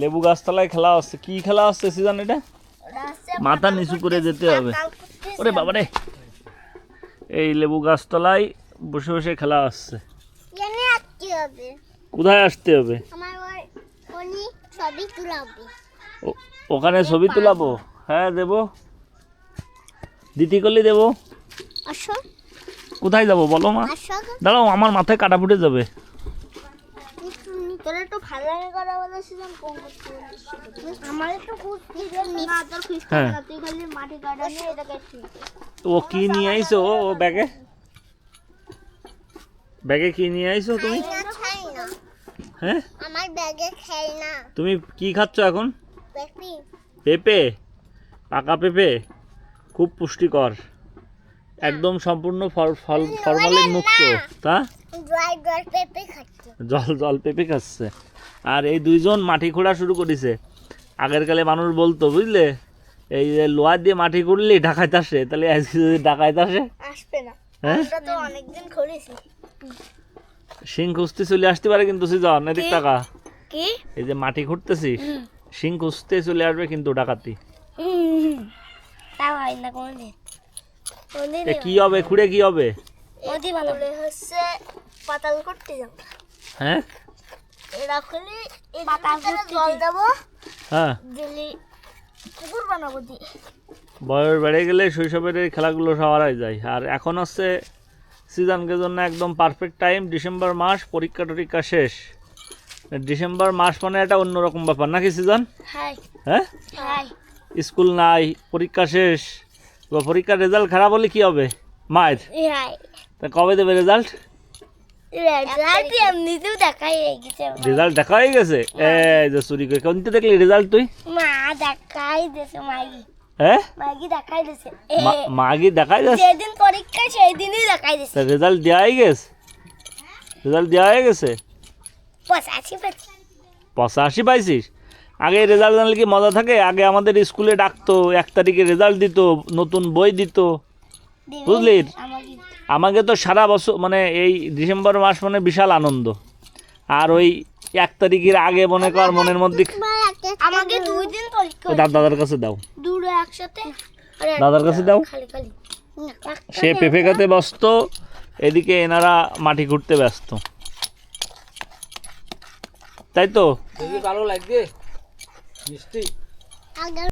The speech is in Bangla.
লেবু গাছতলায় খেলা হচ্ছে। কি খেলা হচ্ছে সিজন এটা? মাথা নিচু করে যেতে হবে। ওরে বাবা রে, এই লেবু গাছতলায় বসে বসে খেলা হচ্ছে। কোথায় আসতে হবে? ওখানে ছবি তোলাবো? হ্যাঁ দেবো, দিতি করলে দেবো। কোথায় যাবো বলো মা? দাঁড়াও, আমার মাথায় কাটা ফুটে যাবে। ও কি নিয়ে আইছো? ও ব্যাগে ব্যাগে কি নিয়ে আইছো তুমি? হ্যাঁ, আমার ব্যাগে খেলনা। তুমি কি খাচ্ছ এখন? পেঁপে, পাকা পেঁপে, খুব পুষ্টিকর, একদম সম্পূর্ণ ফরমালিন মুক্ত। তা জল পেঁপে খাচ্ছে। আর এই দুইজন মাটি খোঁড়া শুরু করেছে। আগের কালে মানুষ বলতো বুঝলে, এই যে লোহা দিয়ে মাটি খুঁড়লে ডাকাইতে আসে, তাহলে আজকে যদি ডাকাইতে আসবে না। হ্যাঁ, শিং খুঁজতে চলে আসতে পারে কিন্তু সিজন, এদিক টাকা এই যে মাটি খুঁড়তেছিস, শিং খুঁজতে চলে আসবে কিন্তু ডাকাতি। কি হবে খুঁড়ে? কি হবে? হ্যাঁ, বয়স বেড়ে গেলে শৈশবের এই খেলাগুলো সব হারাই যায়। আর এখন হচ্ছে সিজনকে জন্য একদম পারফেক্ট টাইম, ডিসেম্বর মাস, পরীক্ষা টরীক্ষা শেষ। ডিসেম্বর মাস মানে একটা অন্যরকম ব্যাপার নাকি সিজন? হ্যাঁ, স্কুল নাই, পরীক্ষা শেষ, পরীক্ষার রেজাল্ট খারাপ হলে কি হবে? মায়ের। তা কবে দেবে রেজাল্ট? রেজাল্ট দেখা হয়ে গেছে। এই যে চুরি করে কোনটা দেখলি রেজাল্ট তুই? হ্যাঁ, মাগি দেখাই দিয়েছে। যেদিন পরীক্ষা সেই দিনই দেখাই দিয়েছে। রেজাল্ট দেওয়াই গেছে? রেজাল্ট দেওয়া হয়ে গেছে? 85 পাইছিস? আগে রেজাল্ট জানলে কি মজা থাকে? আগে আমাদের স্কুলে ডাকতো, 1 তারিখে রেজাল্ট দিত, নতুন বই দিত, বুঝলি? আমাকে তো সারা বছর মানে এই ডিসেম্বর মাস মানে বিশাল আনন্দ। আর ওই 1 তারিখের আগে মনে কর মনের মধ্যে আমাকে 2 দিন পরীক্ষা। দাদার কাছে দাও, দুটো একসাথে। দাদার কাছে দাও। সে পেঁপে খেতে ব্যস্ত, এদিকে এনারা মাটি খুঁড়তে ব্যস্ত, তাই তো? ভালো লাগবে মিষ্টি।